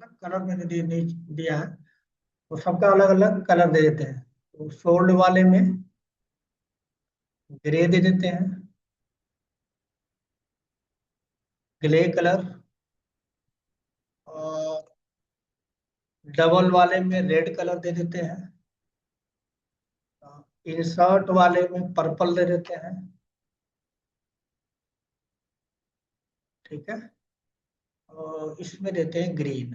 सा कलर मैंने दिया है, तो सबका अलग अलग कलर दे देते हैं। तो सोल्ड वाले में ग्रे दे देते हैं, ग्रे कलर। और डबल वाले में रेड कलर दे देते हैं। इंसर्ट वाले में पर्पल दे देते हैं। ठीक है। और इसमें देते हैं ग्रीन।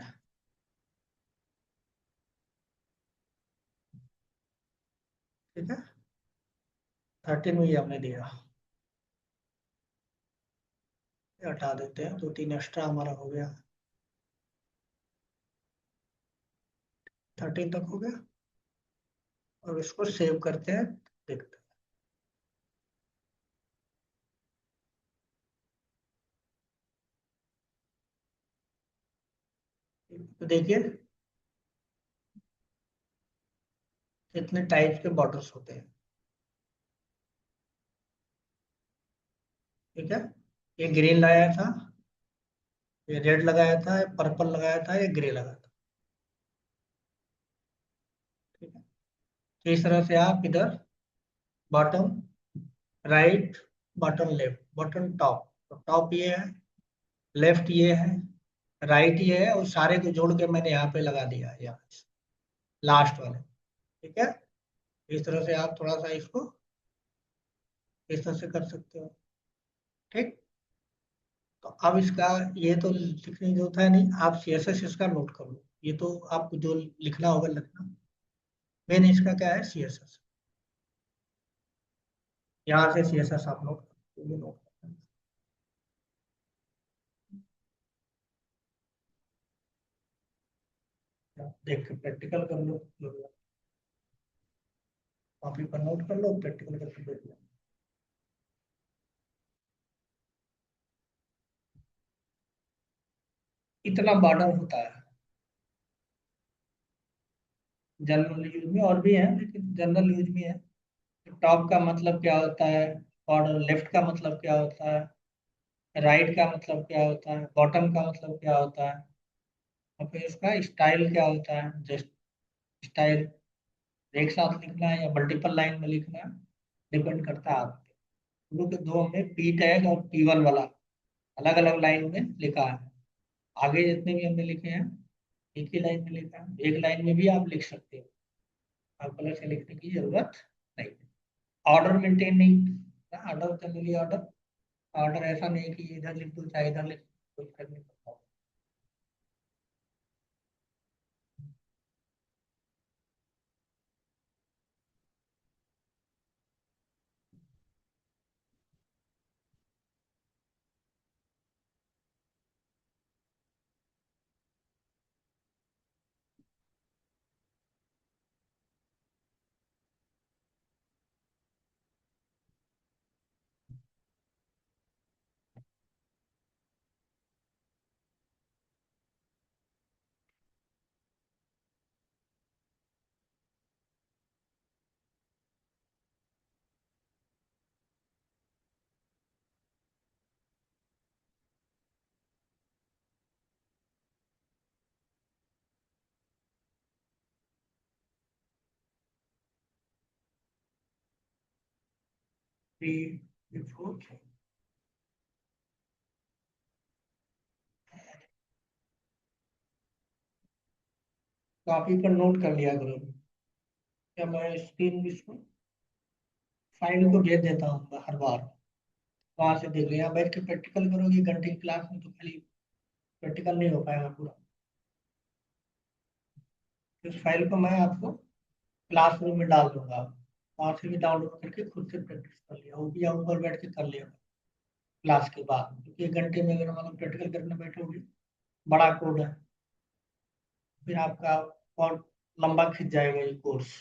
ठीक है। 13 में ये हमने दिया। ये हटा देते हैं, 2 3 एक्स्ट्रा हमारा हो गया। 13 तक हो गया। और इसको सेव करते हैं, देखते हैं। तो देखिए कितने टाइप्स के बॉर्डर्स होते हैं। ठीक है। ये ग्रीन लगाया था, ये रेड लगाया था, ये पर्पल लगाया था, ये ग्रे लगाया था। ठीक है। तो इस तरह से आप इधर bottom right, bottom left, bottom top, तो टॉप ये है, लेफ्ट ये है, राइट ये है, और सारे को जोड़ के मैंने यहाँ पे लगा दिया, यहाँ लास्ट वाले। ठीक है। इस तरह से आप थोड़ा सा इसको इस तरह से कर सकते हो। ठीक। तो अब इसका ये तो लिखने की जरूरत है नहीं, आप सीएसएस इसका नोट कर लो। ये तो आपको जो लिखना होगा लिखना। मेन इसका क्या है, सीएसएस। यहाँ से सीएसएस आप नोट कर लो। देख के प्रैक्टिकल कर लो, कॉपी पर नोट कर लो, प्रैक्टिकल करके देख लो। इतना बॉर्डर होता है जनरल यूज में, और भी है लेकिन जनरल यूज में है। टॉप का मतलब क्या होता है, और लेफ्ट का मतलब क्या होता है, राइट का मतलब क्या होता है, बॉटम का मतलब क्या होता है, और फिर इसका स्टाइल क्या होता है। जस्ट स्टाइल एक साथ लिखना है या मल्टीपल लाइन में लिखना है, डिपेंड करता है आप। शुरू के दो हमने पी टैग और P1 वाला अलग अलग लाइन में लिखा है। आगे जितने भी हमने लिखे हैं एक ही लाइन में लिखा है, एक लाइन में भी आप लिख सकते हो, आपको अलग से लिखने की जरूरत नहीं। ऑर्डर मेंटेन नहीं, ऑर्डर जनरली ऑर्डर ऑर्डर ऐसा नहीं कि इधर लिख दो चाहे इधर लिख दो, कोई फर्क नहीं पड़ता। Three four. कॉपी पर नोट कर लिया करो। क्या मैं स्क्रीन इसको फाइल को भेज देता हूँ हर बार, वहां से देख लो। यहाँ बैठ के प्रैक्टिकल करोगे घंटे की क्लास में तो खाली प्रैक्टिकल नहीं हो पाएगा पूरा। इस फाइल को मैं आपको क्लासरूम में डाल दूंगा, वहां से भी डाउनलोड करके खुद से प्रैक्टिस कर लिया, वो भी आप ऊपर बैठ के कर लिया क्लास के बाद, क्योंकि 1 घंटे में अगर हम प्रैक्टिकल करने बैठोगे, बड़ा कोड है, फिर आपका और लंबा खिंच जाएगा ये कोर्स।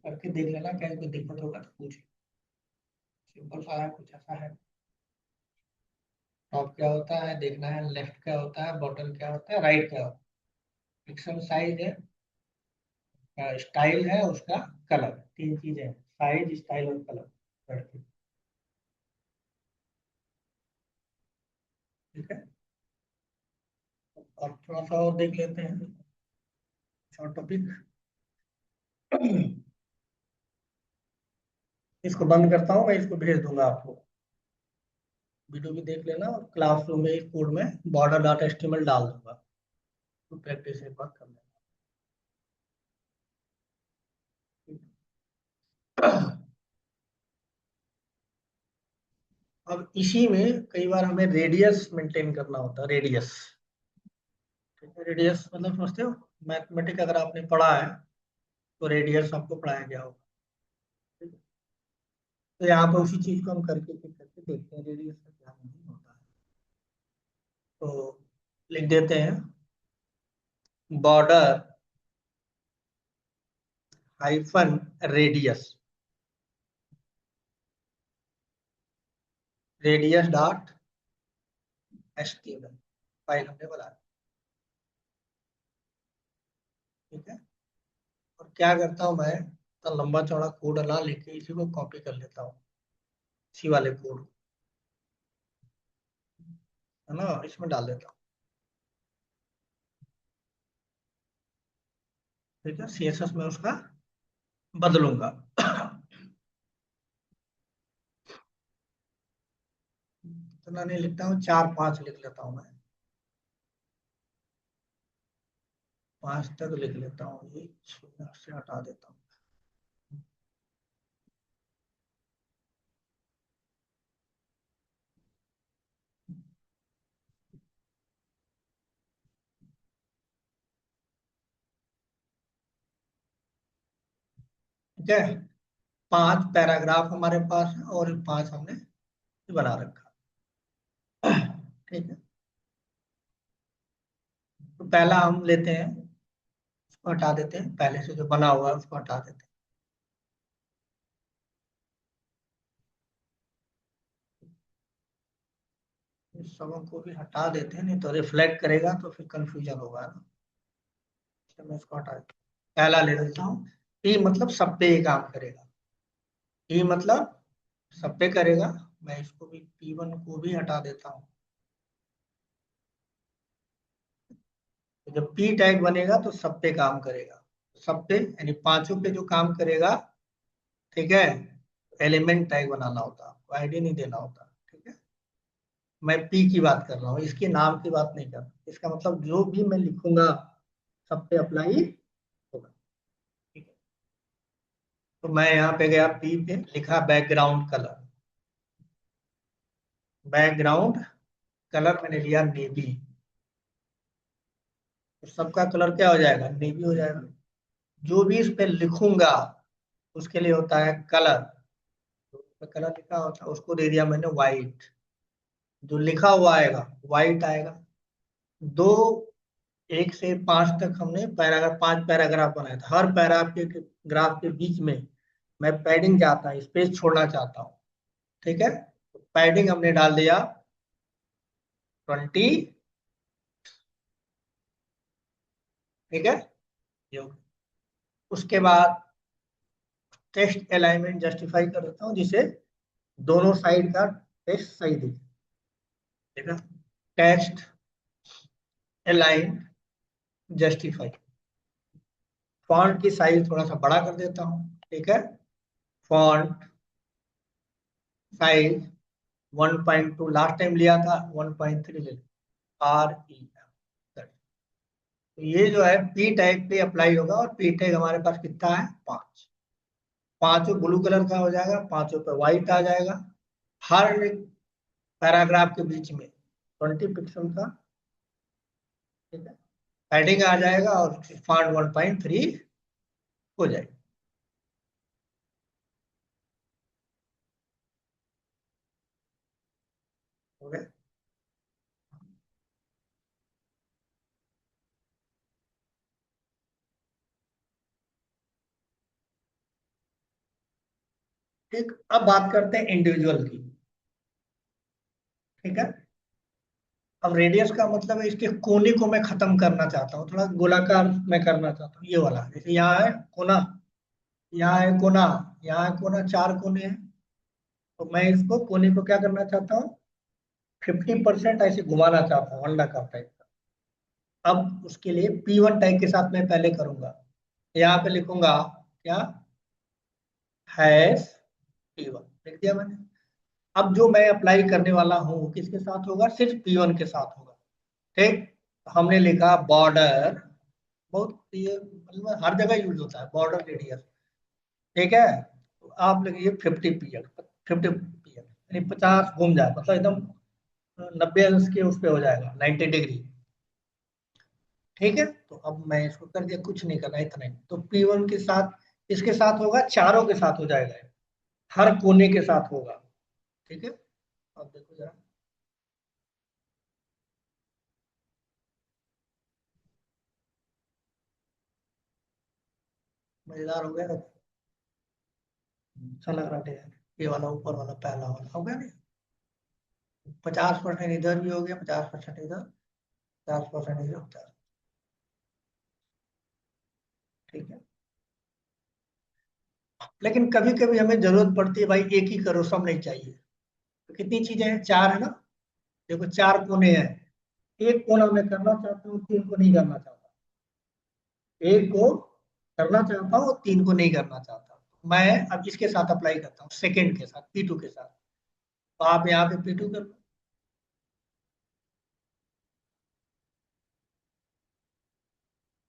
करके देख लेना, क्या कोई दिक्कत होगा तो पूछ। सिंपल सा है, कुछ ऐसा है। टॉप क्या होता है देखना है, लेफ्ट क्या होता है, बॉटम क्या होता है, राइट क्या होता है, पिक्सल साइज है, स्टाइल है, उसका कलर, 3 चीजें हैं, साइज स्टाइल और कलर। ठीक है। अब थोड़ा सा और देख लेते हैं शॉर्ट टॉपिक। इसको बंद करता हूँ, मैं इसको भेज दूंगा आपको। वीडियो भी देख लेना और क्लासरूम में इस कोड में बॉर्डर डॉट एचटीएमएल डाल दूंगा, तो प्रैक्टिस एक बार कर लेना। अब इसी में कई बार हमें रेडियस मेंटेन करना होता है। रेडियस, ठीक है। रेडियस मतलब समझते हो, मैथमेटिक अगर आपने पढ़ा है तो रेडियस आपको पढ़ाया गया होगा, ठीक है? तो यहाँ पर उसी चीज को हम करके चेक करके देखते हैं रेडियस का क्या नहीं होता है। तो लिख देते हैं border hyphen radius, radius dot HTML file हमने बनाया, ठीक है। और क्या करता हूँ मैं, तो लंबा चौड़ा कोड ना लिख इसी को कॉपी कर लेता हूँ, इसी वाले कोड, है ना, इसमें डाल देता हूँ, ठीक है। सीएसएस में उसका बदलूंगा। इतना नहीं लिखता हूँ, 4 5 लिख लेता हूँ मैं, 5 तक लिख लेता हूँ, ये 6 से हटा देता हूँ। ठीक है। 5 पैराग्राफ हमारे पास है और 5 हमने बना रखा, ठीक है। तो पहला हम लेते हैं, उसको हटा देते हैं, पहले से जो बना हुआ है उसको हटा देते हैं। इस सबों को भी हटा देते हैं, नहीं तो रिफ्लेक्ट करेगा तो फिर कंफ्यूजन होगा ना, इसलिए मैं इसको हटा देता हूँ। पहला ले लेता हूँ, ई मतलब सब पे ये काम करेगा, ई मतलब सब पे करेगा। मैं इसको भी P1 को भी हटा देता हूँ। तो जब पी टैग बनेगा तो सब पे काम करेगा, सब पे यानी पांचों पे जो काम करेगा, ठीक है। एलिमेंट टैग बनाना होता है आपको, आईडी नहीं देना होता, ठीक है। मैं पी की बात कर रहा हूँ, इसके नाम की बात नहीं कर रहा। इसका मतलब जो भी मैं लिखूंगा सब पे अप्लाई होगा, ठीक है। तो मैं यहाँ पे गया, पी पे लिखा बैकग्राउंड कलर, बैकग्राउंड कलर मैंने लिया नेवी, तो सबका कलर क्या हो जाएगा, नेवी हो जाएगा। जो भी इस पे लिखूंगा उसके लिए होता है कलर, तो कलर लिखा होता है उसको दे दिया मैंने व्हाइट, जो लिखा हुआ आएगा व्हाइट आएगा। दो, 1 से 5 तक हमने पैराग्राफ, 5 पैराग्राफ बनाया था। हर पैराग्राफ के ग्राफ के बीच में मैं पैडिंग चाहता हूँ, स्पेस छोड़ना चाहता हूँ, ठीक है। पैडिंग हमने डाल दिया 20, ठीक है। ये हो गया। उसके बाद टेक्स्ट अलाइनमेंट जस्टिफाई कर देता हूँ, जिसे दोनों साइड का टेक्स्ट सही दिखे, ठीक है। टेक्स्ट अलाइन जस्टिफाई, फॉन्ट की साइज थोड़ा सा बड़ा कर देता हूँ, ठीक है। फॉन्ट साइज 1.2, लास्ट टाइम लिया था 1.3 ले, REM। तो ये जो है पी टैग पे अप्लाई होगा, और पी टैग हमारे पास कितना है, 5। पांचों ब्लू कलर का हो जाएगा, पांचों पे व्हाइट आ जाएगा। हर एक पैराग्राफ के बीच में 20 पिक्सल का, ठीक है, पैडिंग आ जाएगा, और फॉन्ट 1.3 हो जाएगा। हो गया। ठीक, अब बात करते हैं इंडिविजुअल की, ठीक है। अब रेडियस का मतलब है इसके कोने को मैं खत्म करना चाहता हूँ, थोड़ा गोलाकार मैं करना चाहता हूँ, ये वाला। जैसे यहाँ है कोना, यहाँ है कोना, यहाँ है कोना, 4 कोने हैं, तो मैं इसको कोने को क्या करना चाहता हूँ, 50% ऐसे घुमाना चाहता हूँ अंडा का टाइप का। अब उसके लिए P1 टाइप के साथ मैं पहले करूंगा, यहाँ पे लिखूंगा क्या, हैश P1 लिख दिया मैंने। अब जो मैं अप्लाई करने वाला हूँ वो किसके साथ होगा, सिर्फ P1 के साथ होगा। ठीक, तो हमने लिखा बॉर्डर, बहुत ये मतलब हर जगह यूज होता है बॉर्डर रेडियस। ठीक है, तो आप लिखिए 50 पी, 50 पी यानी 50 घूम जाए, मतलब एकदम 90 अंश के उस पे हो जाएगा, 90 डिग्री। ठीक है, तो अब मैं इसको कर दिया, कुछ नहीं करना, इतना ही। तो P1 के साथ, इसके साथ होगा, चारों के साथ हो जाएगा, हर कोने के साथ होगा। ठीक है, अब देखो जरा, मजेदार हो गया। अच्छा लग रहा है, ये वाला ऊपर वाला पहला वाला हो गया नहीं, 50% इधर भी हो गया, 50% इधर, 50% इधर, 50। ठीक है, लेकिन कभी कभी हमें जरूरत पड़ती है भाई, एक ही करो, सब नहीं चाहिए। तो कितनी चीजें हैं, चार है ना, देखो चार कोने हैं, एक कोना मैं करना चाहता हूँ, तीन को नहीं करना चाहता, एक को करना चाहता हूँ, तीन को नहीं करना चाहता। मैं अब इसके साथ अप्लाई करता हूँ, सेकंड के साथ, P2 के साथ। तो आप यहाँ पे P2 कर लो।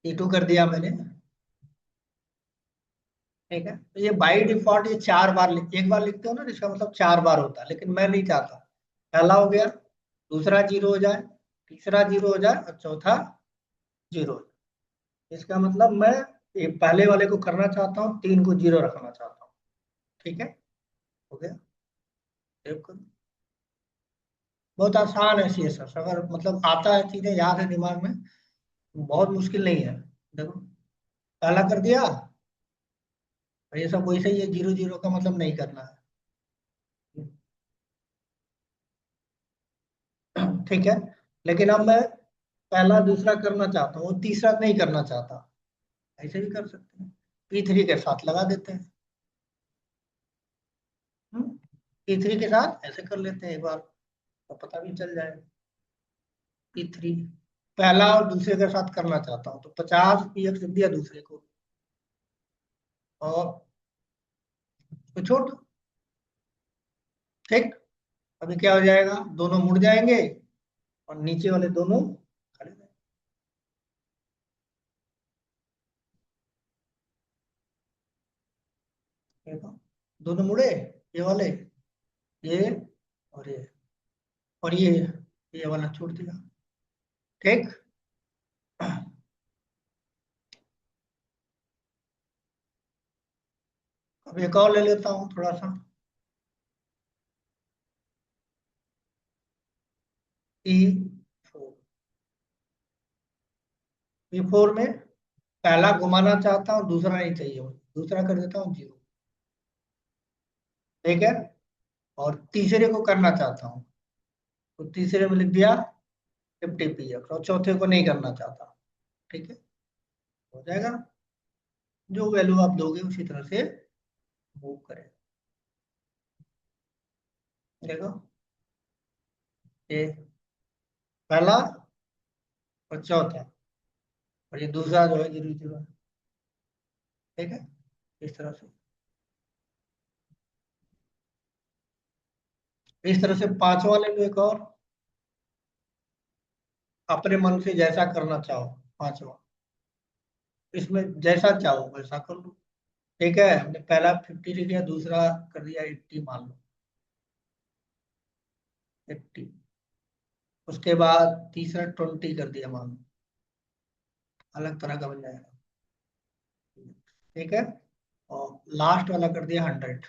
P2 कर दिया मैंने। ठीक है, तो ये बाई डिफॉल्ट ये चार बार एक बार लिखते हो ना, इसका मतलब चार बार होता है, लेकिन मैं नहीं चाहता। पहला हो गया, दूसरा जीरो हो जाए, तीसरा जीरो हो जाए, और चौथा जीरो हो जाए। इसका मतलब मैं ये पहले वाले को करना चाहता हूँ, तीन को जीरो रखना चाहता हूँ। ठीक है, हो गया, सेव करो। बहुत आसान है CSS, अगर मतलब आता है, चीजें याद है दिमाग में, बहुत मुश्किल नहीं है। देखो, पहला कर दिया, और ये सब वैसे ही है, जीरो जीरो का मतलब नहीं करना है। ठीक है, लेकिन अब मैं पहला दूसरा करना चाहता हूँ, तीसरा नहीं करना चाहता, ऐसे भी कर सकते हैं, P3 के साथ लगा देते हैं। P3 के साथ ऐसे कर लेते हैं एक बार, तो पता भी चल जाएगा। P3 पहला और दूसरे के साथ करना चाहता हूँ, तो 50 PX लिख दिया दूसरे को, और तो छोड़ दो। ठीक, अभी क्या हो जाएगा, दोनों मुड़ जाएंगे, और नीचे वाले दोनों खड़े रहेंगे। देखो, दोनों मुड़े, ये वाले, ये और ये, और ये वाला छोड़ दिया। ठीक, अब एक और ले लेता हूँ थोड़ा सा, P4। P4 में पहला घुमाना चाहता हूँ, दूसरा नहीं चाहिए मुझे, दूसरा कर देता हूँ जीरो। ठीक है, और तीसरे को करना चाहता हूँ, तो तीसरे में लिख दिया 50 PX, और चौथे को नहीं करना चाहता। ठीक है, हो जाएगा, जो वैल्यू आप दोगे उसी तरह से मूव करें। देखो, ये पहला और चौथा, और ये दूसरा जो है जीरो जीरो है। ठीक है, इस तरह से पांचवा वाले में एक और, अपने मन से जैसा करना चाहो, पांचवा, इसमें जैसा चाहो वैसा कर लो। ठीक है, हमने पहला 50 लिख दिया, दूसरा कर दिया 80, मान लो 80, उसके बाद तीसरा 20 कर दिया, मान लो, अलग तरह का बन जाएगा। ठीक है, और लास्ट वाला कर दिया 100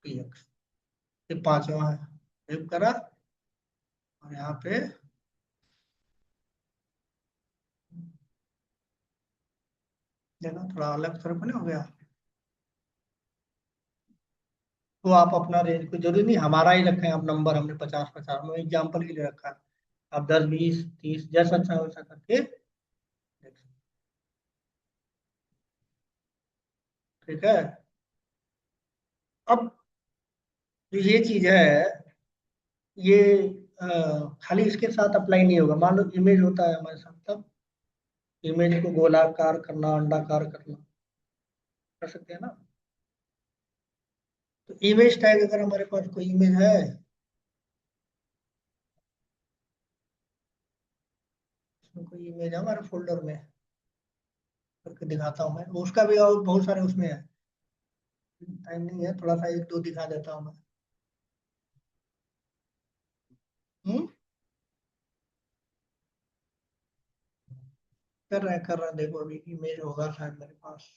PX, ये पांचवा है, सेव करा, और यहाँ पे देखो थोड़ा अलग तरह का नहीं हो गया। तो आप अपना रेंज, को जरूरी नहीं हमारा ही रखें, आप नंबर हमने 50 50 में एग्जाम्पल के लिए रखा है, आप 10 20 30 जैसा अच्छा वैसा करके देख सकते ठीक है। अब जो ये चीज है, ये अ, खाली इसके साथ अप्लाई नहीं होगा। मान लो इमेज होता है हमारे साथ, तब इमेज को गोलाकार करना, अंडाकार करना, कर सकते हैं ना। तो इमेज टैग, अगर हमारे पास कोई इमेज है, इसमें कोई इमेज है हमारे फोल्डर में, करके दिखाता हूँ मैं। उसका भी और बहुत सारे उसमें है, टाइम नहीं है, थोड़ा सा एक दो दिखा देता हूँ मैं। हम्म। कर रहा है, देखो अभी इमेज होगा शायद मेरे पास।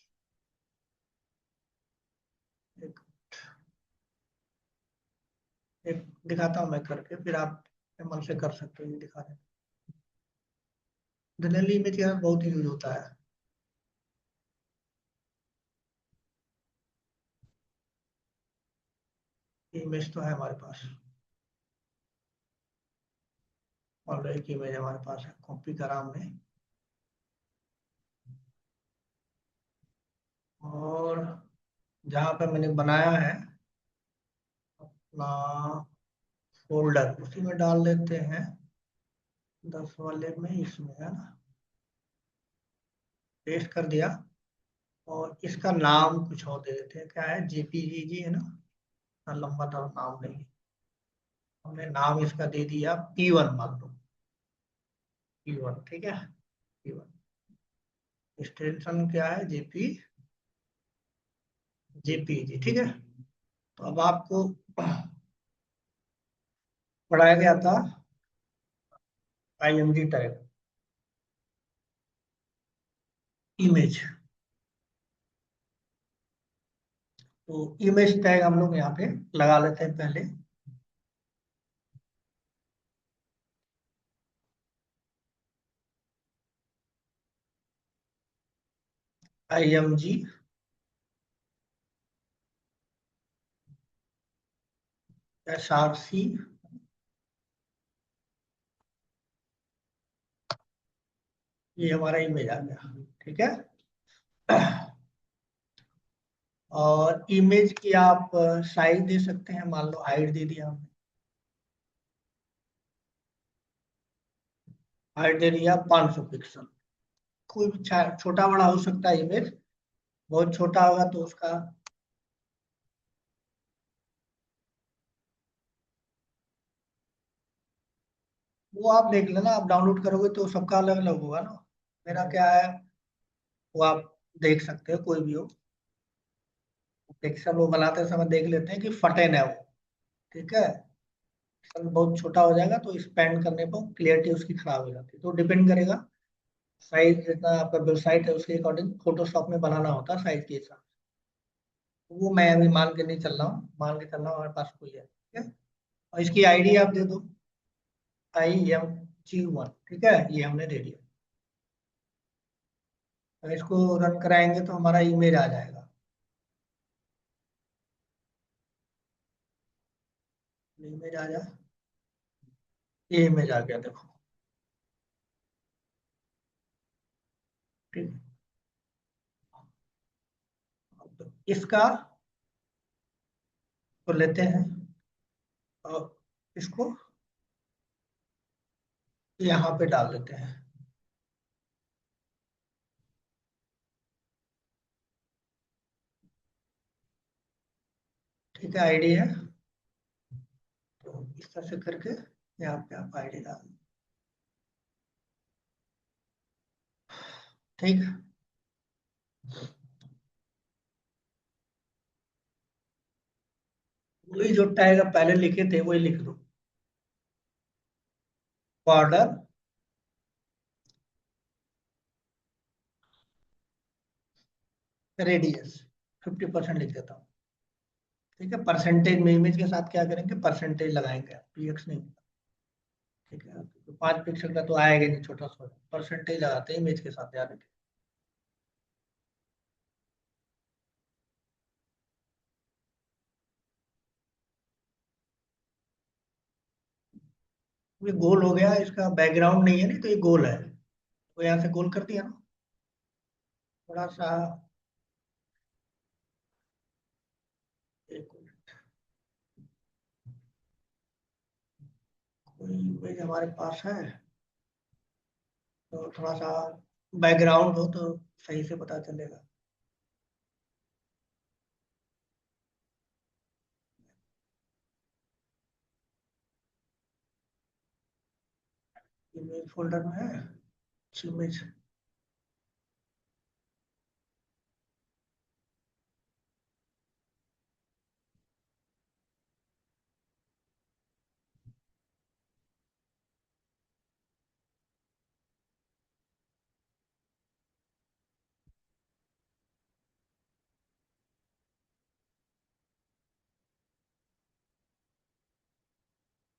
एक, एक दिखाता हूँ मैं करके, फिर आप मन से कर सकते हो, ये दिखा दें। जनरली इमेज यार बहुत ही यूज होता है। इमेज तो है हमारे पास, और एक इमेज हमारे पास है, कॉपी करा हमने। और जहाँ पे मैंने बनाया है अपना फोल्डर, उसी में डाल लेते हैं, 10 वाले में, इसमें है ना, पेस्ट कर दिया। और इसका नाम कुछ और दे देते हैं, क्या है, जेपीजी जी है ना, इतना लंबा तो नाम नहीं है। हमने नाम इसका दे दिया P1, मान लो P1, ठीक है। P1 एक्सटेंशन क्या है, जेपीजी, ठीक है। तो अब आपको पढ़ाया गया था आईएमजी टैग, इमेज। तो इमेज टैग हम लोग यहाँ पे लगा लेते हैं पहले। आईएमजी SRC, ये हमारा इमेज आ गया, ठीक है। और इमेज की आप साइज दे सकते हैं, मान लो हाइट दे दिया हमने, हाइट दे दिया 500 पिक्सल। कोई भी छोटा बड़ा हो सकता है इमेज, बहुत छोटा होगा तो उसका, वो आप देख लेना, आप डाउनलोड करोगे तो सबका अलग अलग होगा ना। मेरा क्या है, वो आप देख सकते हो, कोई भी हो। पिक्सल वो बनाते समय देख लेते हैं कि फटे ना वो, ठीक है। पिक्सल बहुत छोटा हो जाएगा तो एक्सपेंड करने पर क्लियरिटी उसकी खराब हो जाती है, तो डिपेंड करेगा साइज, जितना आपका वेबसाइट है उसके अकॉर्डिंग फोटोशॉप में बनाना होता है साइज के हिसाब से। वो मैं अभी मान के नहीं चल रहा हूँ, मान के चल रहा हूँ हमारे पास कोई है, ठीक है। और इसकी आईडी आप दे दो, IMG1, ठीक है, ये हमने दे दिया। और इसको रन कराएंगे तो हमारा ईमेल आ जाएगा। ईमेल आ जाए, ये इमेज आ गया, देखो, ठीक है। अब इसका तो लेते हैं और इसको यहाँ पे डाल देते हैं, ठीक है। आईडी है, तो इस तरह से करके यहाँ पे आप आईडी डाल, ठीक है। वही जो टैग पहले लिखे थे वही लिख दो, बॉर्डर रेडियस 50% लिख देता हूँ, ठीक है। परसेंटेज में इमेज के साथ क्या करेंगे, परसेंटेज लगाएंगे, PX नहीं, ठीक है। तो 5 पिक्सल का तो आएगा नहीं, छोटा सा परसेंटेज लगाते हैं इमेज के साथ, याद रखें। ये गोल हो गया, इसका बैकग्राउंड नहीं है, नहीं तो ये गोल है, तो यहाँ से गोल कर दिया ना, थोड़ा सा। कोई इमेज हमारे पास है तो थोड़ा सा बैकग्राउंड हो तो सही से पता चलेगा। इमेज फोल्डर में है इमेज।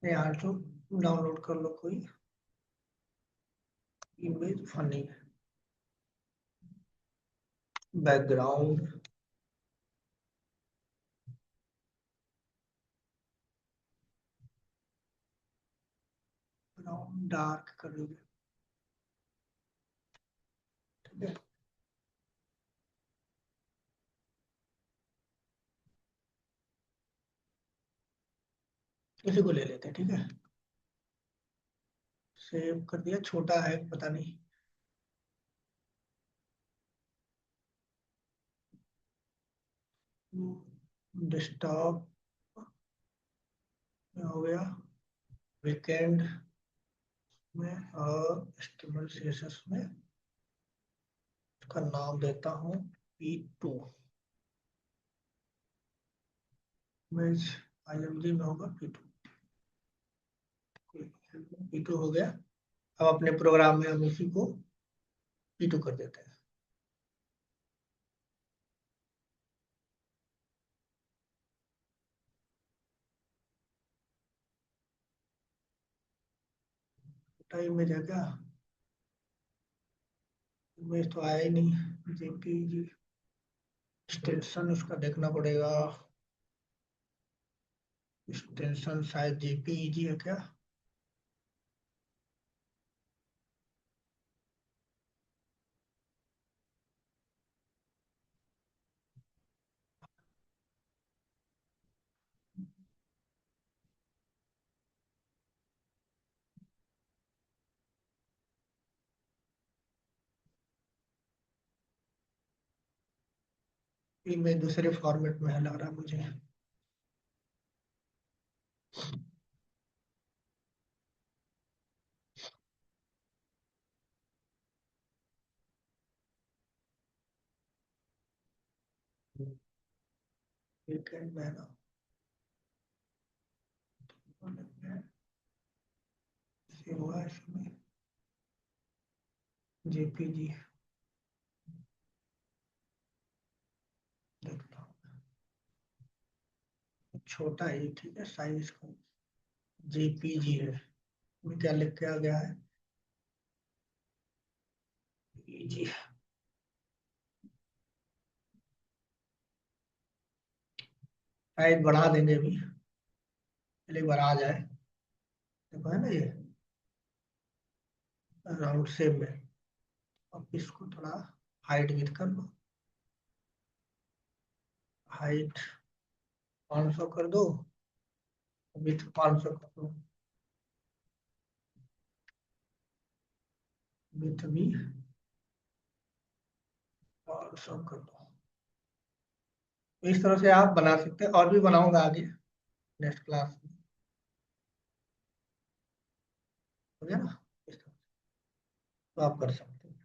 यहाँ तो डाउनलोड कर लो कोई image funny background. Background dark कर दीजिए। ठीक है, इसी को ले लेते हैं। ठीक है, सेव कर दिया। छोटा है पता नहीं। डेस्कटॉप में हो गया, वीकेंड में और एचटीएमएल सीएसएस में इसका नाम देता हूँ P2। इमेज आईएमजी में होगा P2। P2 हो गया। अब अपने प्रोग्राम में हम उसी को P2 कर देते हैं। इमेज है क्या? इमेज तो आया ही नहीं। जेपीजी एक्सटेंशन उसका देखना पड़ेगा। एक्सटेंशन शायद जेपीईजी है क्या? इमेज दूसरे फॉर्मेट में है लग रहा है मुझे। वीकेंड में है ना? ये हुआ इसमें जेपीजी देखता हूँ। छोटा है ठीक है साइज का। जेपीजी है। इसमें क्या लिख के आ गया है? जी, साइज बढ़ा देंगे अभी, पहले एक बार आ जाए। देखो है ना ये राउंड शेप में। अब इसको थोड़ा हाइट विथ कर लो। हाइट 500 कर दो, विथ 500 कर दो, विथ भी 500 कर दो। तो इस तरह से आप बना सकते हैं, और भी बनाऊंगा आगे नेक्स्ट क्लास में। हो गया ना? इस तरह से तो आप कर सकते हैं।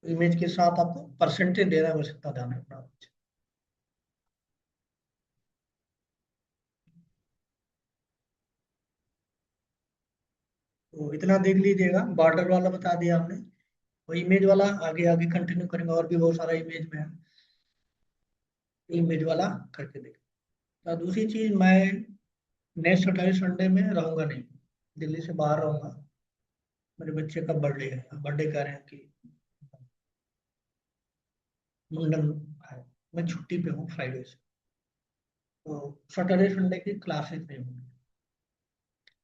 इमेज के साथ आपको परसेंटेज देना है, बस इतना ध्यान रखना। तो इतना देख लीजिएगा, बॉर्डर वाला बता दिया हमने। वो इमेज वाला आगे आगे कंटिन्यू करेंगे, और भी बहुत सारा इमेज में है। इमेज वाला करके देख। तो दूसरी चीज, मैं नेक्स्ट सैटरडे संडे में रहूंगा नहीं, दिल्ली से बाहर रहूंगा। मेरे बच्चे का बर्थडे है, बर्थडे कह रहे हैं कि मुंडन है। मैं छुट्टी पे हूँ फ्राइडे से। तो सैटरडे संडे की क्लासेस नहीं होंगी।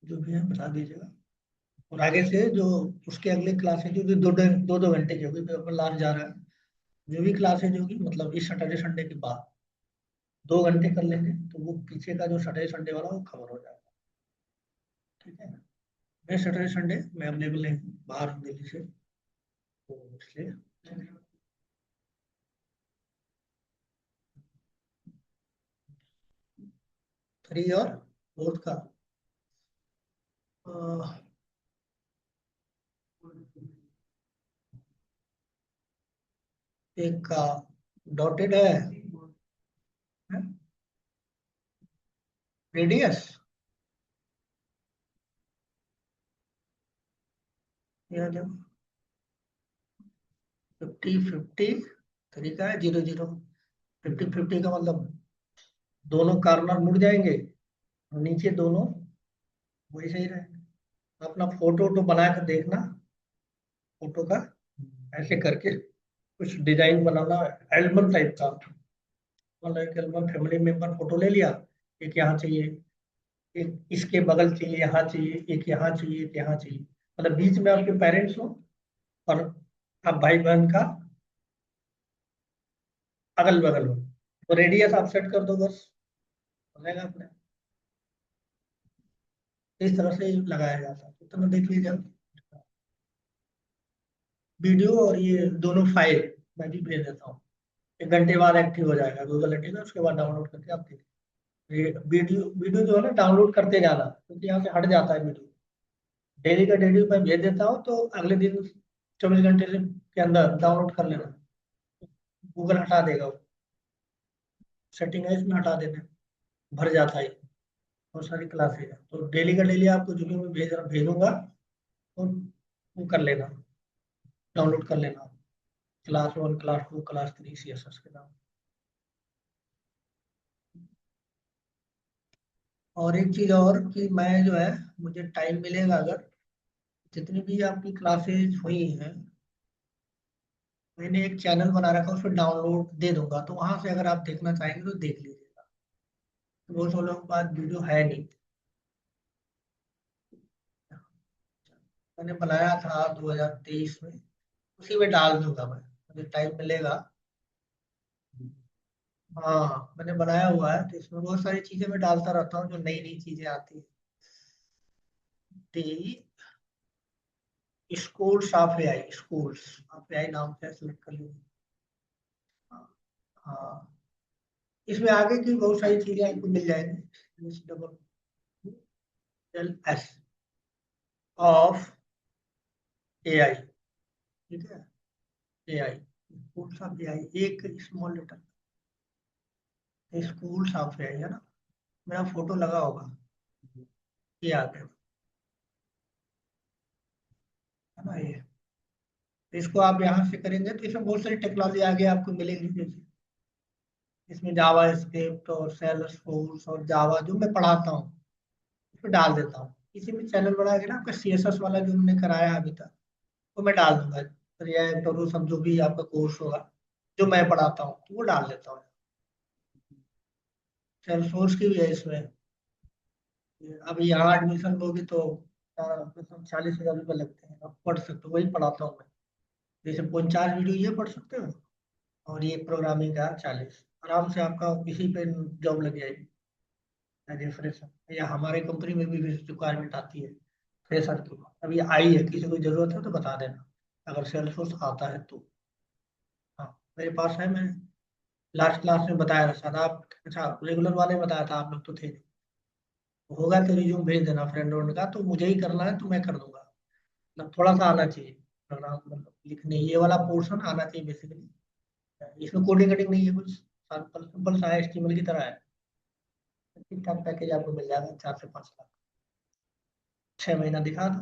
जो भी है बता दीजिएगा। और आगे से जो उसके अगले क्लासेज जो भी दो दो घंटे की होगी, पेपर लास्ट जा रहा है। जो भी क्लासेज होगी मतलब इस सैटरडे संडे के बाद 2 घंटे कर लेंगे, तो वो पीछे का जो सैटरडे संडे वाला वो कवर हो जाएगा। ठीक है। मैं सैटरडे संडे मैं अवेलेबल नहीं हूँ, बाहर हूँ दिल्ली से, तो इसलिए 3 और 4 का एक का डॉटेड है, रेडियस यह देखो 50 50, 3 का है 0 0, 50 50 का मतलब दोनों कॉर्नर मुड़ जाएंगे और नीचे दोनों वही सही रहेंगे। अपना फोटो वोटो बना कर देखना, फोटो का ऐसे करके कुछ डिजाइन बनाना, एल्बम टाइप का, मतलब एक एल्बम फैमिली मेंबर फोटो ले लिया, एक यहाँ चाहिए, एक इसके बगल चाहिए, यहाँ चाहिए, एक यहाँ चाहिए, एक यहाँ चाहिए, मतलब बीच में आपके पेरेंट्स हो और आप भाई बहन का अगल बगल हो, तो रेडियस आप सेट कर दो बस, हो जाएगा अपने। इस तरह से लगाया जाता है, तो मैं देख लीजिए। वीडियो और ये दोनों फाइल मैं भी भेज देता हूँ, 1 घंटे बाद एक्टिव हो जाएगा गूगल एडिटर, उसके बाद डाउनलोड करके आप देखिए। ये वीडियो वीडियो जो है ना डाउनलोड करते जाना, क्योंकि यहाँ से हट जाता है वीडियो। डेली का डेली मैं भेज देता हूँ, तो अगले दिन 24 घंटे के अंदर डाउनलोड कर लेना, गूगल हटा देगा वो, सेटिंग है इसमें हटा देना, भर जाता है बहुत सारी क्लासेज है, तो डेली का डेली आपको जो भी मैं भेजूंगा तो वो कर लेना, डाउनलोड कर लेना, क्लास 1 क्लास 2 क्लास 3 CSS के नाम। और एक चीज और कि मैं जो है, मुझे टाइम मिलेगा अगर, जितनी भी आपकी क्लासेज हुई हैं, मैंने एक चैनल बना रखा है, उसमें डाउनलोड दे दूंगा, तो वहां से अगर आप देखना चाहेंगे तो देख लीजिएगा। तो बहुत सालों के बाद वीडियो है नहीं, मैंने बनाया था 2023 में, उसी में डाल दूंगा मैं, मुझे टाइम मिलेगा। हाँ मैंने बनाया हुआ है, तो इसमें बहुत सारी चीजें मैं डालता रहता हूँ, जो नई नई चीजें आती है। School of AI, schools of AI नाम से सेलेक्ट कर लीजिए। हाँ हाँ। इसमें आगे की बहुत सारी चीजें आपको मिल जाएंगी, SSS ऑफ एआई, ठीक है, एआई, स्कूल्स ऑफ एआई, एक small letter, schools of AI है ना, मेरा फोटो लगा होगा, ये आ गया है ना ये। तो इसको आप यहाँ से करेंगे तो इसमें बहुत सारी टेक्नोलॉजी आगे आपको मिलेगी, जैसे इसमें जावा स्क्रिप्ट और सेल्सफोर्स और जावा जो मैं पढ़ाता हूँ उसमें डाल देता हूँ। किसी भी चैनल बना के ना आपका CSS वाला जो हमने कराया अभी तक, वो मैं डाल दूंगा, रिएक्ट और वो सब जो भी आपका कोर्स होगा जो मैं पढ़ाता हूँ, तो वो डाल देता हूँ। सेल्सफोर्स की भी है इसमें, अभी यहाँ एडमिशन लोगे तो 40,000 रुपये लगते हैं, आप पढ़ सकते हो, वही पढ़ाता हूँ मैं। जैसे 4 वीडियो ये पढ़ सकते हो, और ये प्रोग्रामिंग का 40, आराम से आपका इसी पे जॉब लग जाएगी एज ए फ्रेशर, या हमारे कंपनी में भी रिक्वायरमेंट आती है फ्रेशर की, अभी आई है, किसी को जरूरत है तो बता देना, अगर सेल्सफोर्स आता है तो। हाँ मेरे पास है, मैं लास्ट क्लास में बताया था शायद आप, अच्छा रेगुलर वाले बताया था, आप लोग तो थे नहीं। होगा तो रिज्यूम भेज देना फ्रेंड रोड का, तो मुझे ही करना है तो मैं कर दूंगा, मतलब थोड़ा सा आना चाहिए प्रोग्राम, मतलब लिखने ये वाला पोर्शन आना चाहिए बेसिकली। इसमें कोडिंग कटिंग नहीं है कुछ, सिंपल सिंपल सा HTML की तरह है। ठीक ठाक पैकेज आपको मिल जाएगा, 4 से 5 लाख, 6 महीना दिखा दो,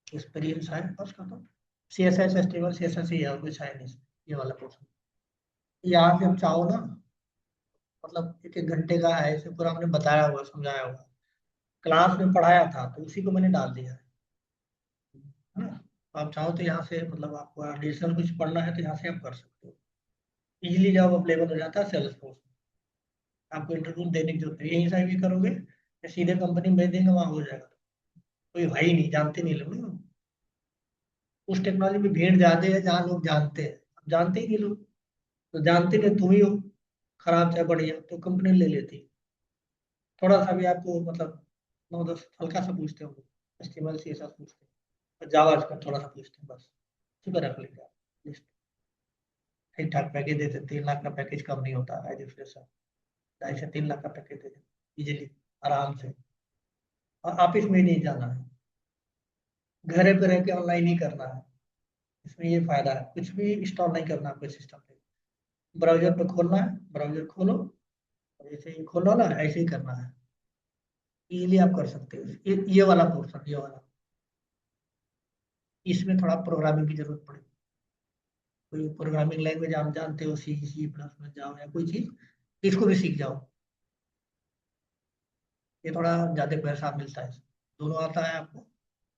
एक्सपीरियंस है बस खत्म। CSS HTML CSS ही है और कुछ है नहीं, ये वाला पोर्शन। यहाँ से आप चाहो ना, मतलब 1 1 घंटे का है, इसे पूरा हमने बताया हुआ समझाया हुआ, क्लास में पढ़ाया था तो उसी को मैंने डाल दिया है ना। तो आप चाहो तो यहाँ से, मतलब आपको एडिशनल कुछ पढ़ना है तो यहाँ से आप कर सकते हो, इजीली जॉब अवेलेबल हो जाता है सेल्स फोर्स। आपको इंटरव्यू देने की जरूरत है, यहीं से भी करोगे या सीधे कंपनी में भेज देंगे, वहाँ हो जाएगा, कोई भाई नहीं, जानते नहीं लोग ना। उस टेक्नोलॉजी में भीड़ ज्यादा है जहाँ लोग जानते हैं, अब जानते ही नहीं लोग, तो जानते नहीं तुम ही हो, खराब चाहे बढ़िया तो कंपनी ले लेती है। थोड़ा सा भी आपको मतलब 9-10 हल्का सा पूछते हो, एचटीएमएल सीएसएस पूछते हैं, जावास्क्रिप्ट थोड़ा सा पूछते हैं बस। उसी पर रख लेंगे आप लिस्ट। ठीक ठाक पैकेज देते हैं, 3 लाख का पैकेज कम नहीं होता एज ए फ्रेशर। 2.5 से 3 लाख का पैकेज दे देते इजिली, आराम से। और ऑफिस में ही नहीं जाना है, घर पे रह के ऑनलाइन ही करना है। इसमें ये फायदा है, कुछ भी इंस्टॉल नहीं करना आपके सिस्टम पे। ब्राउजर पे खोलना है, ब्राउजर खोलो, और जैसे ही खोलो ना ऐसे ही करना है। इजीली आप कर सकते हो ये वाला पोर्शन, ये वाला। इसमें थोड़ा प्रोग्रामिंग की जरूरत पड़ेगी। कोई प्रोग्रामिंग लैंग्वेज आप जानते हो, सी सी प्लस में जाओ या कोई चीज, इसको भी सीख जाओ। ये थोड़ा ज्यादा पैसा मिलता है, दोनों आता है आपको।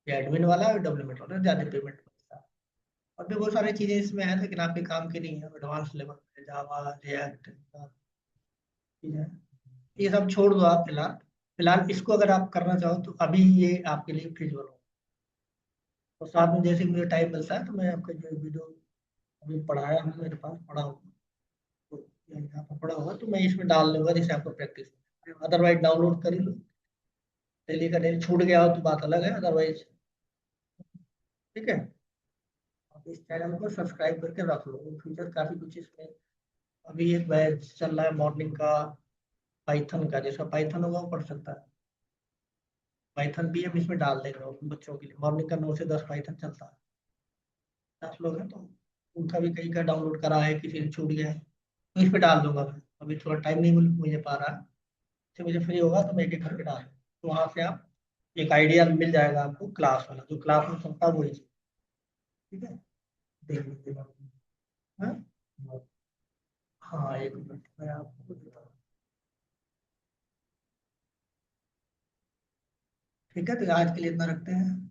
ये एडमिन वाला और डेवलपमेंट वाला ज्यादा पेमेंट मिलता है। और भी बहुत सारी चीजें इसमें है, लेकिन आपके काम की नहीं है, एडवांस लेवल पे जावा रिएक्ट चीजें। ये सब छोड़ दो आप फिलहाल। फिलहाल इसको अगर आप करना चाहो तो अभी ये आपके लिए फिजिबल हो। और साथ में जैसे मुझे टाइम मिलता है तो मैं आपका जो वीडियो अभी पढ़ाया हूँ, मेरे पास पढ़ा होगा, तो यहाँ पर पढ़ा होगा तो मैं इसमें डाल दूंगा, जैसे आपको प्रैक्टिस। अदरवाइज डाउनलोड कर ही लो, डेली का डेली। छूट गया हो तो बात अलग है, अदरवाइज ठीक है। आप इस चैनल को सब्सक्राइब करके रख लो, फ्यूचर काफी कुछ इसमें। अभी एक बैच चल रहा है मॉर्निंग का, पाइथन का। जैसा पाइथन होगा वो पढ़ सकता है। पाइथन भी हम इसमें डाल देंगे बच्चों के लिए। मॉर्निंग का 9 से 10 पाइथन चलता है। 10 लोग हैं तो उनका भी कहीं का डाउनलोड करा है, किसी ने छूट गया है तो इस पे डाल दूंगा मैं। अभी थोड़ा टाइम नहीं मुझे पा रहा है, तो मुझे फ्री होगा तो मैं एक एक करके डाल दूंगा। तो वहां से आप एक आइडिया मिल जाएगा आपको, क्लास वाला जो क्लास में चलता है वही चीज़। ठीक है, देख लीजिएगा। हाँ हाँ, 1 मिनट मैं आपको बताता हूँ। ठीक है, तो आज के लिए इतना रखते हैं।